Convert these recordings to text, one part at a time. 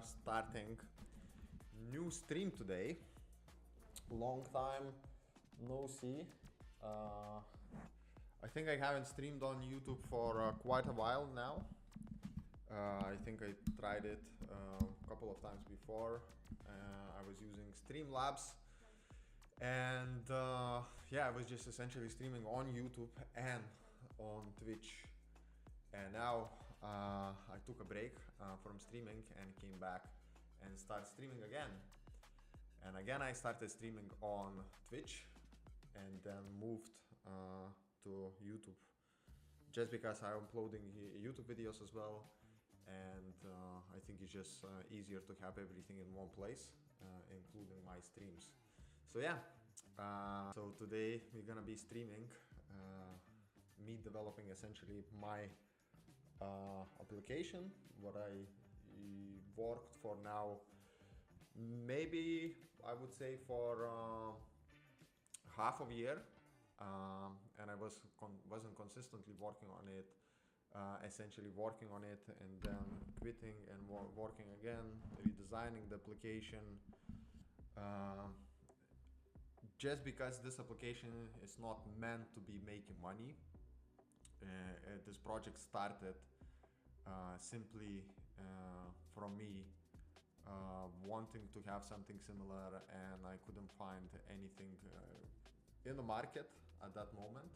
starting new stream today. Long time no see. I think I haven't streamed on YouTube for quite a while now. I think I tried it a couple of times before. I was using Streamlabs, and yeah, I was just essentially streaming on YouTube and on Twitch. And now I took a break from streaming and came back and started streaming again. And again I started streaming on Twitch and then moved to YouTube, just because I'm uploading YouTube videos as well. And I think it's just easier to have everything in one place, including my streams. So yeah, so today we're gonna be streaming me developing essentially my application, what I worked for now, maybe I would say for half of a year, and I wasn't consistently working on it, essentially working on it and then quitting and working again, redesigning the application, just because this application is not meant to be making money. This project started simply from me wanting to have something similar, and I couldn't find anything in the market at that moment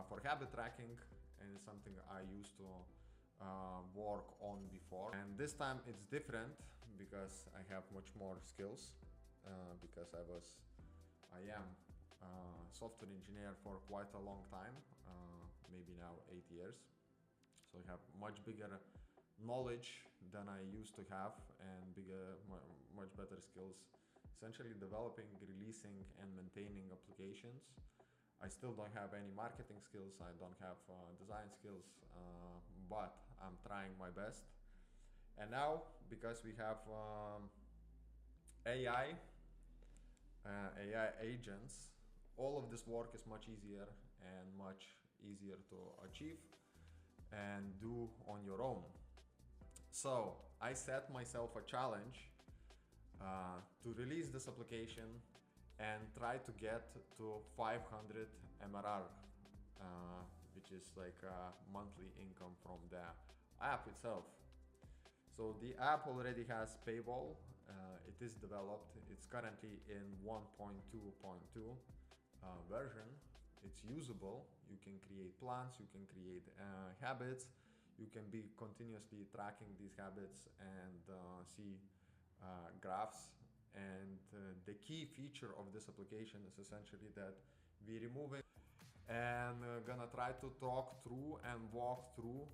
for habit tracking, and it's something I used to work on before. And this time it's different because I have much more skills, because I am software engineer for quite a long time, maybe now 8 years. So I have much bigger knowledge than I used to have, and much better skills, essentially developing, releasing and maintaining applications. I still don't have any marketing skills, I don't have design skills, but I'm trying my best. And now, because we have AI agents, all of this work is much easier and much easier to achieve and do on your own. So I set myself a challenge to release this application and try to get to 500 MRR, which is like a monthly income from the app itself. So the app already has paywall, it is developed, it's currently in 1.2.2 version. It's usable, you can create plans, you can create habits, you can be continuously tracking these habits and see graphs. And the key feature of this application is essentially that we remove it and gonna try to talk through and walk through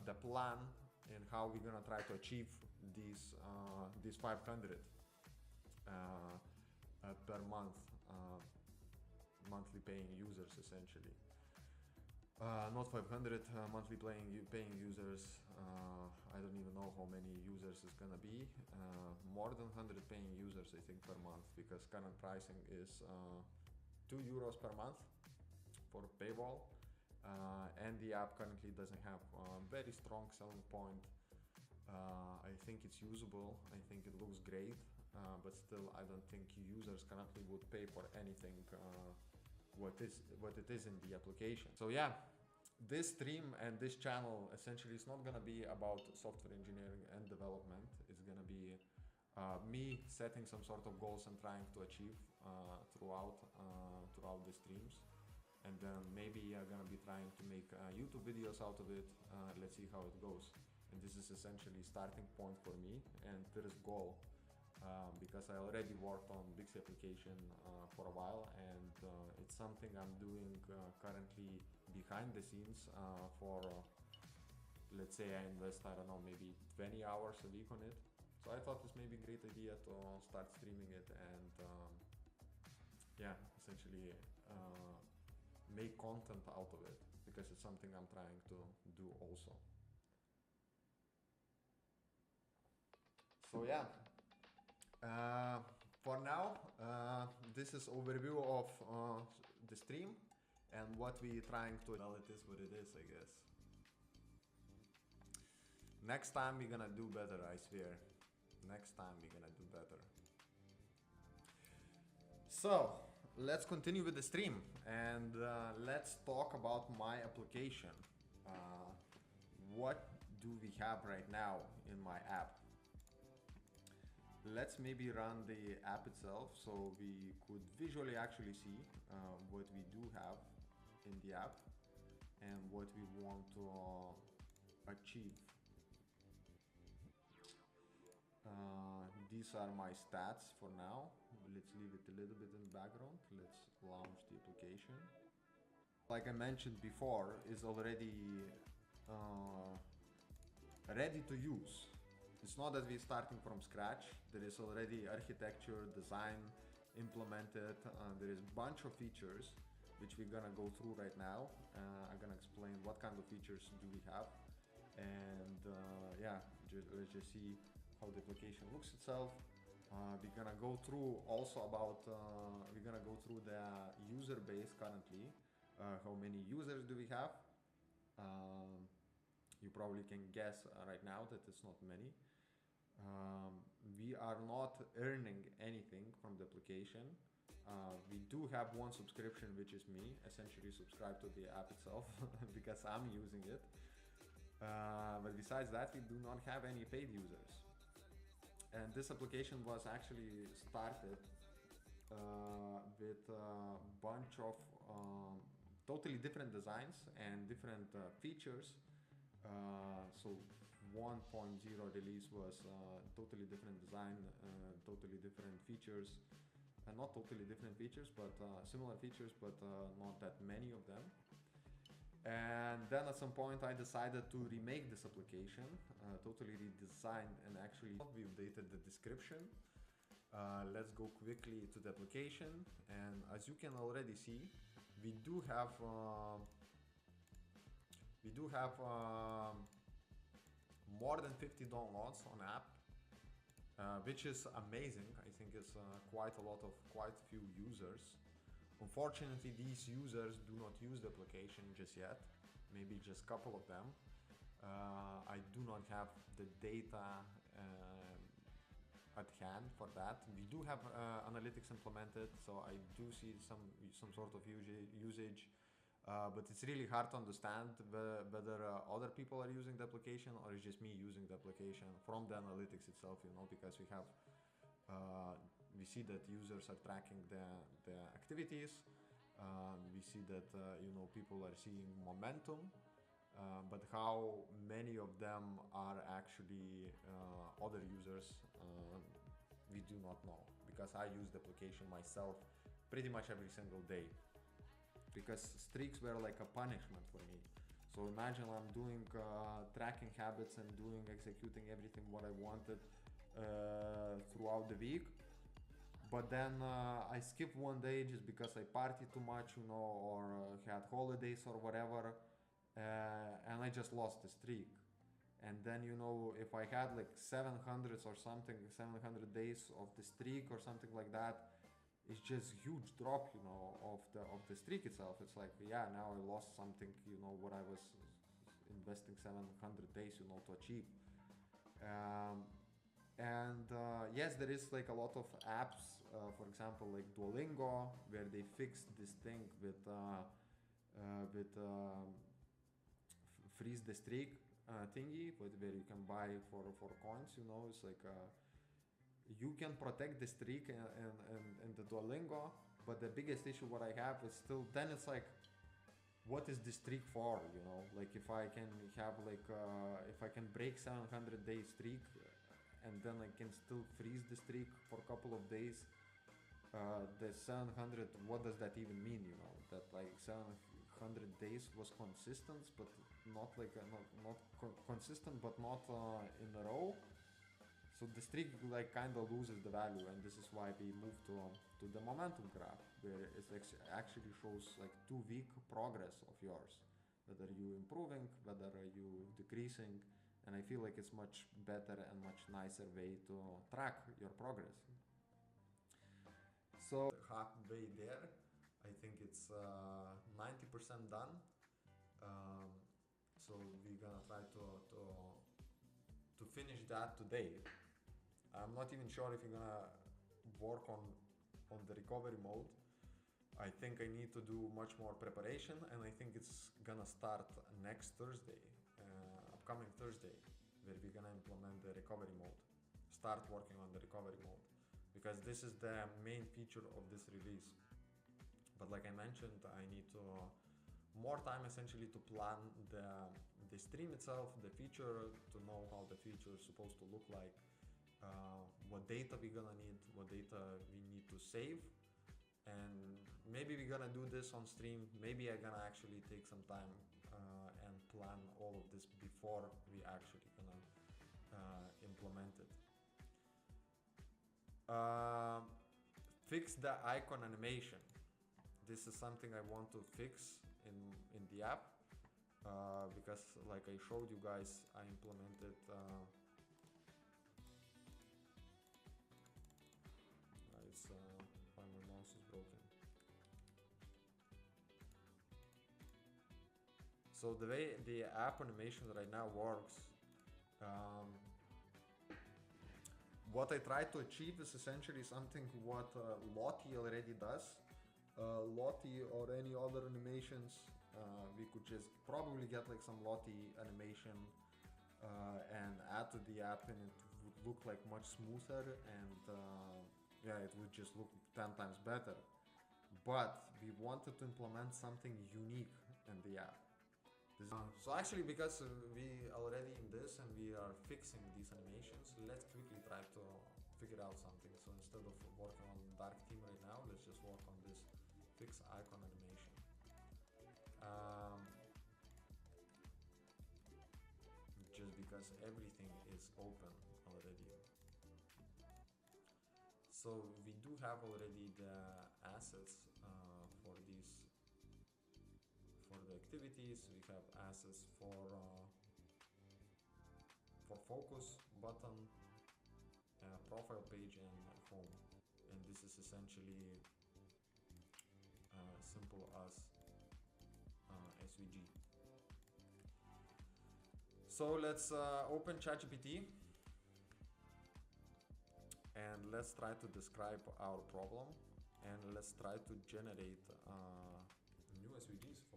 the plan and how we're gonna try to achieve these 500 per month, monthly paying users essentially. Not 500 monthly paying users. I don't even know how many users it's gonna be. More than 100 paying users, I think, per month, because current pricing is €2 per month for paywall. And the app currently doesn't have a very strong selling point. I think it's usable, I think it looks great, but still I don't think users currently would pay for anything what it is in the application. So yeah, this stream and this channel essentially is not gonna be about software engineering and development. It's gonna be me setting some sort of goals and trying to achieve throughout the streams. And then maybe I'm gonna be trying to make YouTube videos out of it. Let's see how it goes. And this is essentially starting point for me and first goal, because I already worked on Biksie application for a while, and it's something I'm doing currently behind the scenes for, let's say I invest, I don't know, maybe 20 hours a week on it. So I thought this may be a great idea to start streaming it and yeah, essentially make content out of it, because it's something I'm trying to do also. So yeah, for now, this is overview of the stream and what we're trying to. Well, it is what it is, I guess. Next time we're gonna do better, I swear. Next time we're gonna do better. So let's continue with the stream and let's talk about my application. What do we have right now in my app? Let's maybe run the app itself so we could visually actually see what we do have in the app and what we want to achieve. These are my stats for now. Let's leave it a little bit in the background. Let's launch the application. Like I mentioned before, is already ready to use. It's not that we're starting from scratch. There is already architecture, design implemented. There is a bunch of features which we're gonna go through right now. I'm gonna explain what kind of features do we have. And yeah, let's just see how the application looks itself. We're gonna go through also about, we're gonna go through the user base currently. How many users do we have? You probably can guess right now that it's not many. We are not earning anything from the application. We do have one subscription, which is me, essentially subscribe to the app itself because I'm using it. But besides that, we do not have any paid users. And this application was actually started with a bunch of totally different designs and different features. So 1.0 release was totally different design, totally different features. Not totally different features, but similar features, but not that many of them. And then at some point I decided to remake this application, totally redesigned, and actually we updated the description. Let's go quickly to the application, and as you can already see, we do have more than 50 downloads on app, which is amazing. I think it's quite a few users. Unfortunately, these users do not use the application just yet, maybe just a couple of them. I do not have the data at hand for that. We do have analytics implemented, so I do see some sort of usage, but it's really hard to understand whether other people are using the application or it's just me using the application from the analytics itself, you know, because we have we see that users are tracking the activities. We see that you know, people are seeing momentum, but how many of them are actually other users, we do not know, because I use the application myself pretty much every single day, because streaks were like a punishment for me. So imagine I'm doing tracking habits and executing everything what I wanted throughout the week, but then I skip one day just because I party too much, you know, or had holidays or whatever, and I just lost the streak. And then, you know, if I had like 700 or something, 700 days of the streak or something like that, it's just huge drop, you know, of the streak itself. It's like, yeah, now I lost something, you know, what I was investing 700 days, you know, to achieve. Yes, there is like a lot of apps, for example, like Duolingo, where they fixed this thing with freeze the streak thingy, where you can buy for coins, you know. It's like you can protect the streak in the Duolingo, but the biggest issue what I have is still, then it's like, what is the streak for, you know? Like if I can have like if I can break 700 day streak and then I can still freeze the streak for a couple of days, the 700, what does that even mean, you know? That like 700 days was consistent, but not like consistent, but not in a row. So the streak like kind of loses the value, and this is why we moved to the momentum graph, where it actually shows like 2-week progress of yours, whether you improving, whether you decreasing, and I feel like it's much better and much nicer way to track your progress. So halfway there, I think it's 90% done. So we're gonna try to finish that today. I'm not even sure if you're gonna work on the recovery mode. I think I need to do much more preparation, and I think it's gonna start next Thursday, upcoming Thursday, where we're gonna implement the recovery mode. Start working on the recovery mode, because this is the main feature of this release. But like I mentioned, I need to more time essentially to plan the stream itself, the feature, to know how the feature is supposed to look like, what data we're gonna need, what data we need to save. And maybe we're gonna do this on stream. Maybe I'm gonna actually take some time and plan all of this before we actually gonna implement it. Fix the icon animation. This is something I want to fix in the app, because like I showed you guys, I implemented why my mouse is broken. So the way the app animation right now works, what I try to achieve is essentially something what Lottie already does. Lottie or any other animations, we could just probably get like some Lottie animation and add to the app, and it would look like much smoother, and yeah, it would just look 10 times better. But we wanted to implement something unique in the app. So actually, because we already in this and we are fixing these animations, let's quickly try to figure out something. So instead of working on dark theme right now, let's just work on this fix icon animation. Just because everything is open already. So we do have already the assets for these, for the activities. We have assets for focus button, profile page, and home. And this is essentially simple as SVG. So let's open ChatGPT and let's try to describe our problem, and let's try to generate new SVGs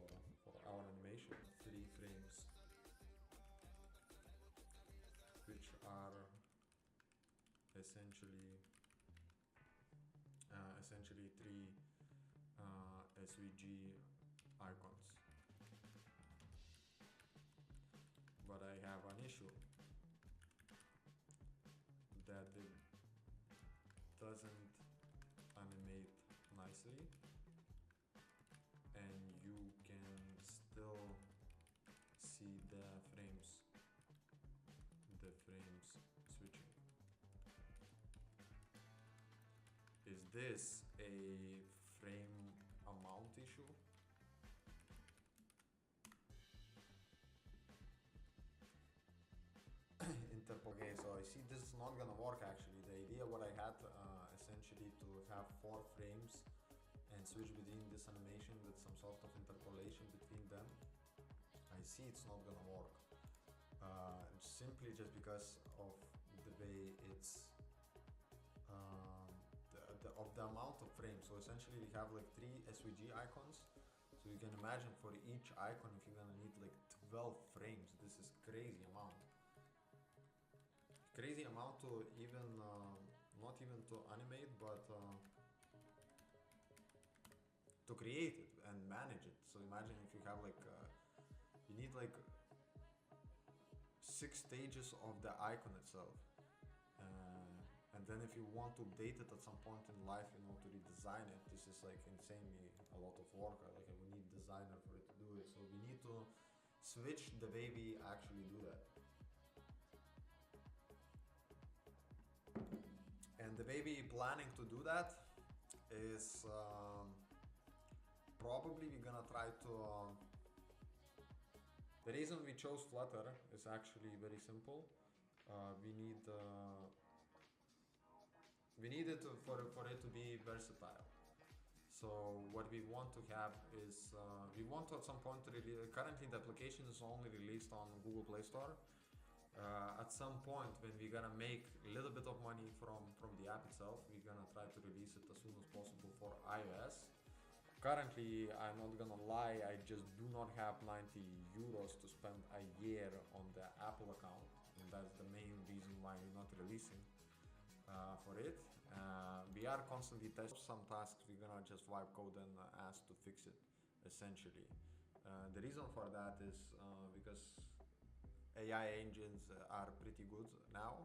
for our animation. 3 frames, which are essentially 3 SVG icons. But I have an issue that it doesn't animate nicely, and you can still see the frames switching. Is this a frame amount issue? Okay, so I see this is not gonna work actually. The idea what I had essentially to have 4 frames and switch between this animation with some sort of interpolation between them, I see it's not gonna work. Simply just because of the way it's of the amount of frames. So essentially we have like 3 SVG icons. So you can imagine for each icon, if you're gonna need like 12 frames, this is crazy amount. Crazy amount to even, not even to animate, but to create it and manage it. So imagine if you have like, you need like 6 stages of the icon itself. And then if you want to update it at some point in life, you know, to redesign it, this is like insanely a lot of work. Like I would need a designer for it to do it. So we need to switch the way we actually do that. And the way we're planning to do that is probably we're gonna try to... the reason we chose Flutter is actually very simple. We need it for it to be versatile. So what we want to have is, we want to at some point to release, currently the application is only released on Google Play Store. At some point when we're gonna make a little bit of money from the app itself, we're gonna try to release it as soon as possible for iOS. Currently, I'm not gonna lie, I just do not have 90 euros to spend a year on the Apple account, and that's the main reason why we're not releasing for it. We are constantly testing some tasks. We're gonna just wipe code and ask to fix it, essentially. The reason for that is because AI engines are pretty good now,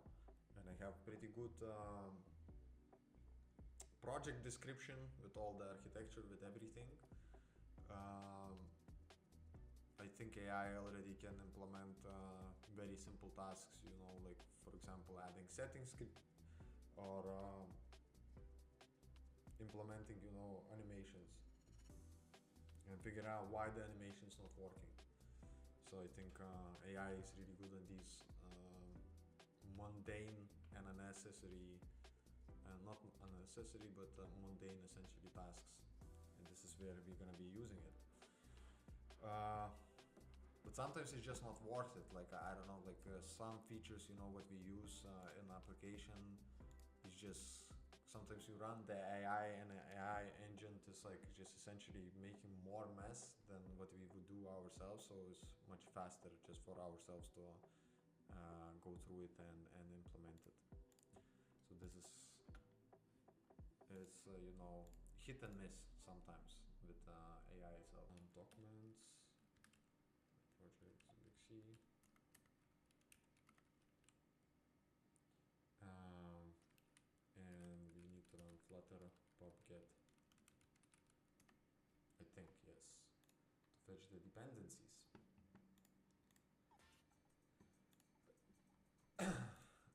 and I have pretty good project description with all the architecture, with everything. I think AI already can implement very simple tasks, you know, like for example adding settings script or implementing, you know, animations and figure out why the animation is not working. So I think AI is really good at these mundane and unnecessary, not unnecessary, but mundane essentially tasks. And this is where we're gonna be using it. But sometimes it's just not worth it. Like, I don't know, like some features, you know, what we use in application is just, sometimes you run the AI and the AI engine is like just essentially making more mess than what we would do ourselves. So it's much faster just for ourselves to go through it and implement it. So this is, it's you know, hit and miss sometimes with AI itself. Documents, project, Biksie. And we need to run Flutter pub-get, I think, yes, to fetch the dependencies.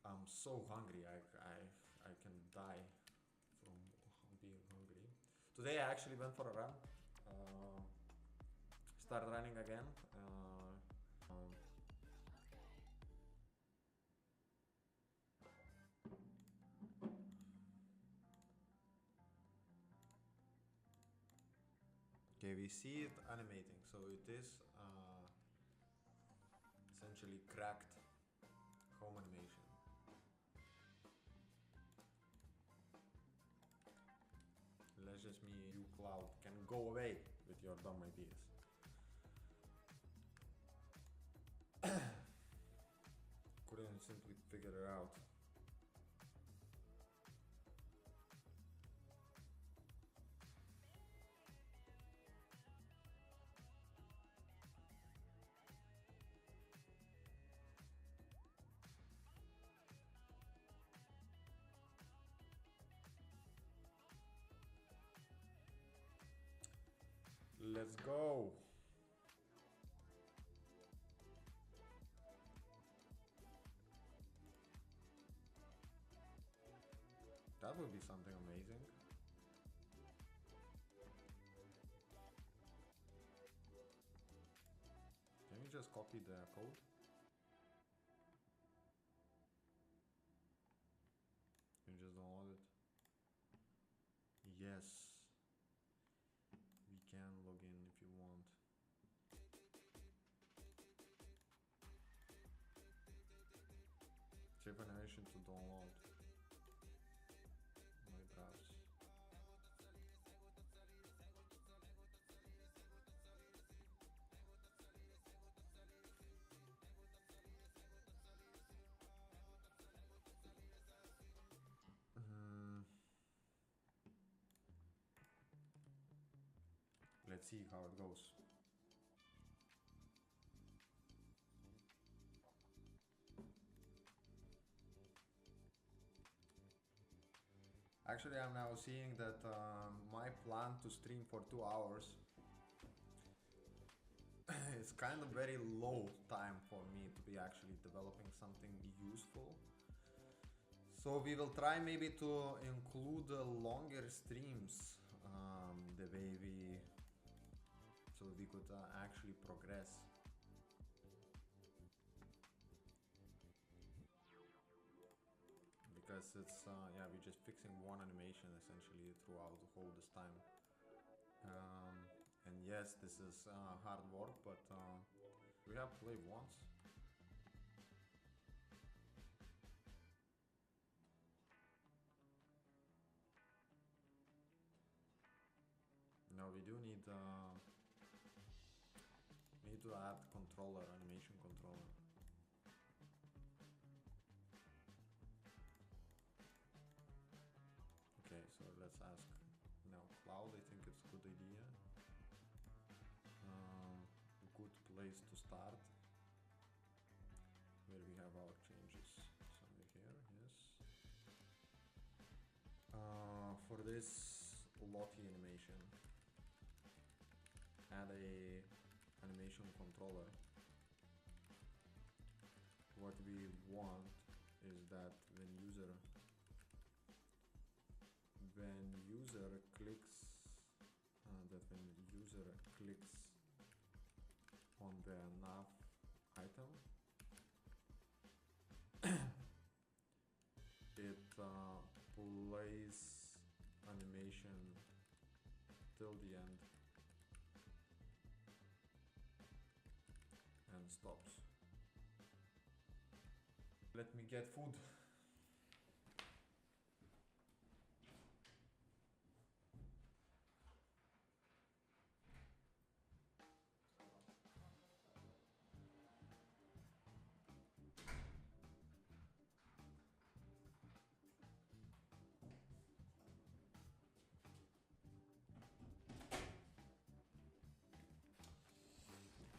I'm so hungry, I can die from being hungry. Today I actually went for a run, started running again. Okay, we see it animating, so it is essentially cracked home animation. Let's just me, you cloud, can go away with your dumb ideas. Couldn't simply figure it out. Let's go. That would be something amazing. Can you just copy the code? Can you just download it? Yes. We can log in if you want. Save animation to download. My drafts. Let's see how it goes. Actually, I'm now seeing that my plan to stream for 2 hours is kind of very low time for me to be actually developing something useful. So we will try maybe to include longer streams, the way we, so we could actually progress. Because it's, yeah, we're just fixing one animation essentially throughout the whole this time. And yes, this is hard work, but we have to play once. Now we do need to add controller, animation controller. Okay, so let's ask now cloud. I think it's a good idea. Good place to start, where we have our changes. Somewhere here, yes. For this Lottie animation, add a animation controller. What we want is that when user clicks on the nav item, it plays animation till the end and stops. Let me get food.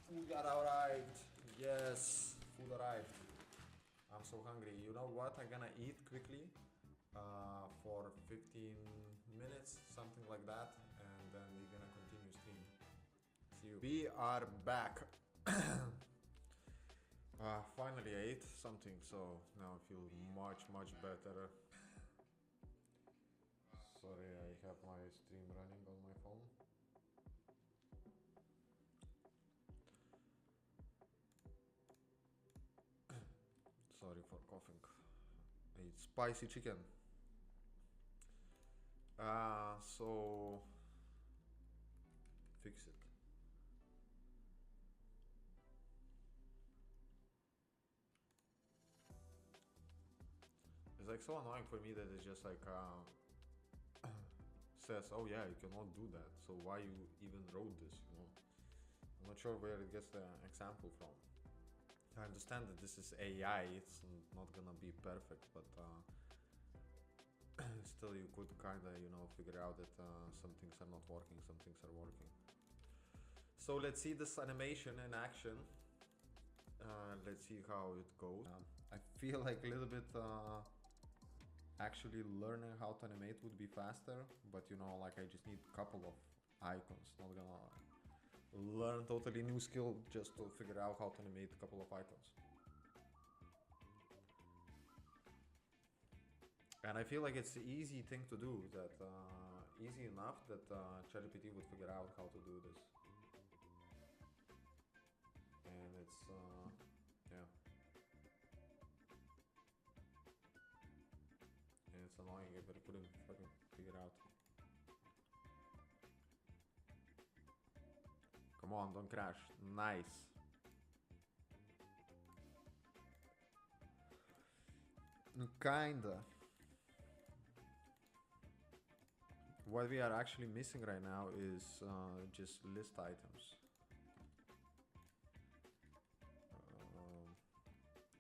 Food got arrived. Yes, food arrived. I'm so hungry. You know what? I'm gonna eat quickly for 15 minutes, something like that, and then we're gonna continue stream. See you. We are back. Finally I ate something, so now I feel much better. Sorry, I have my stream running on my phone. Sorry for coughing. I ate spicy chicken. So fix it. It's like so annoying for me that it's just like says, oh yeah, you cannot do that. So why you even wrote this, you know? I'm not sure where it gets the example from. I understand that this is AI, it's not gonna be perfect, but still you could kinda, you know, figure out that some things are not working, some things are working. So let's see this animation in action. Let's see how it goes. I feel like a little bit actually learning how to animate would be faster, but you know, like I just need a couple of icons, not gonna learn totally new skill just to figure out how to animate a couple of icons. And I feel like it's an easy thing to do, that easy enough that ChatGPT would figure out how to do this. And it's, yeah. And it's annoying if I couldn't fucking figure out. Come on, don't crash. Nice. Kinda. What we are actually missing right now is just list items.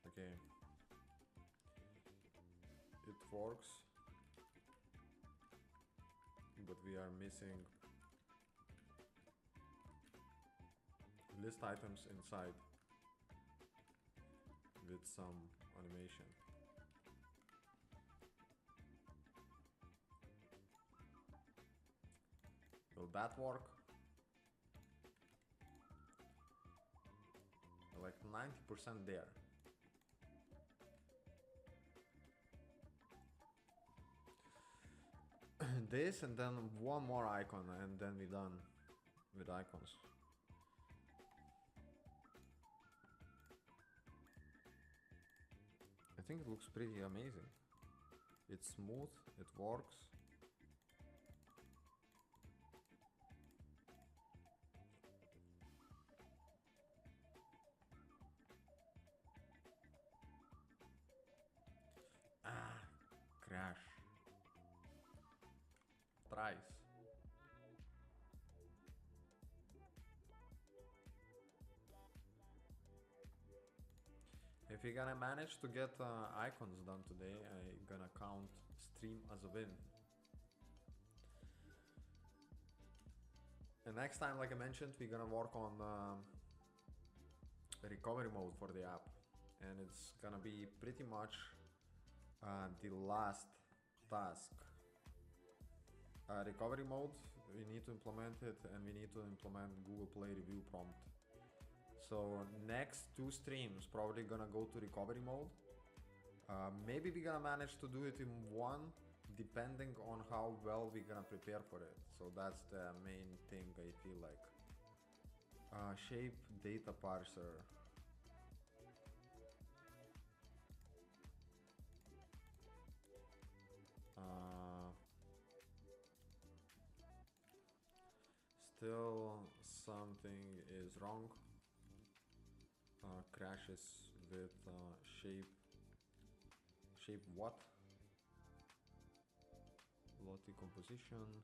Okay. It works, but we are missing list items inside with some animation. Will that work? Like 90% there. This and then one more icon and then we're done with icons. I think it looks pretty amazing. It's smooth, it works. Crash. Tries. we're gonna manage to get icons done today, I'm gonna count stream as a win. And next time, like I mentioned, we're gonna work on recovery mode for the app, and it's gonna be pretty much the last task. Recovery mode, we need to implement it, and we need to implement Google Play review prompt. So next 2 streams probably gonna go to recovery mode. Maybe we're gonna manage to do it in one, depending on how well we're gonna prepare for it. So that's the main thing, I feel like. Shape data parser. Still something is wrong. Crashes with shape what? Lottie composition.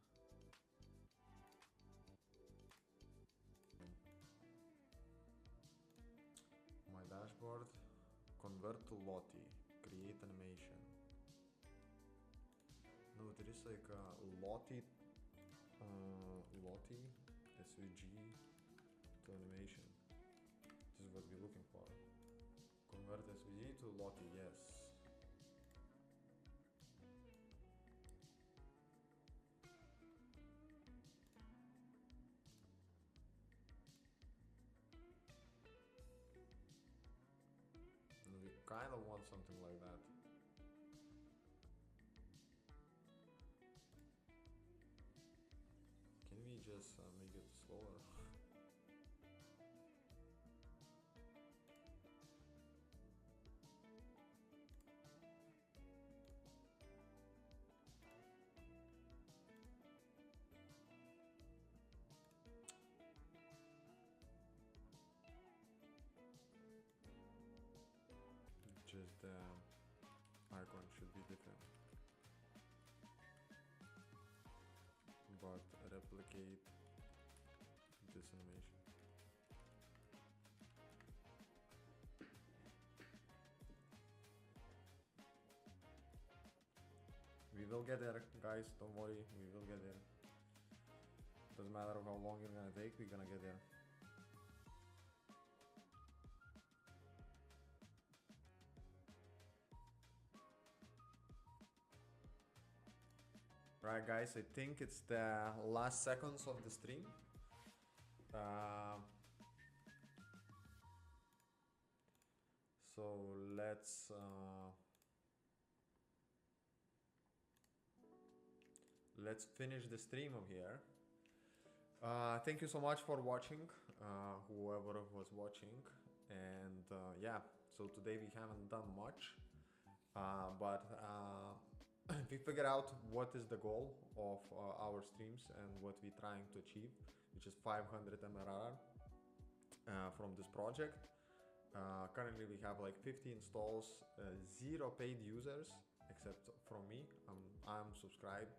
My dashboard. Convert to Lottie. Create animation. No, there is like a Lottie SVG to animation. This is what we're looking for. Convert SVG to Lottie, yes. And we kind of want something like that. Can we just make it slower? Just the icon should be different. But replicate this animation. We will get there, guys, don't worry, we will get there. Doesn't matter how long it's gonna take, we're gonna get there. Right, guys, I think it's the last seconds of the stream. So let's finish the stream of here. Thank you so much for watching, whoever was watching. And yeah, so today we haven't done much, but we figured out what is the goal of our streams and what we're trying to achieve, which is 500 MRR from this project. Currently we have like 50 installs, 0 paid users except from me. I'm subscribed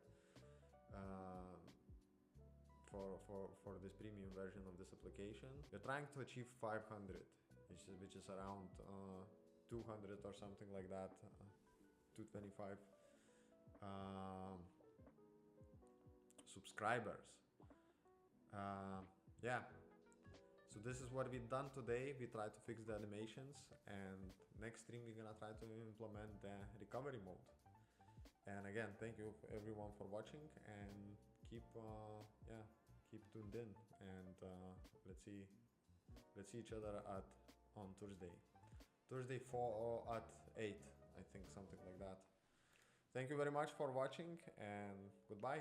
for this premium version of this application. We're trying to achieve 500, which is around 200 or something like that, 225 subscribers. Yeah, so this is what we've done today. We tried to fix the animations, and next stream we're gonna try to implement the recovery mode. And again, thank you everyone for watching, and keep tuned in, and let's see each other on Thursday 4 at 8, I think, something like that. Thank you very much for watching, and goodbye.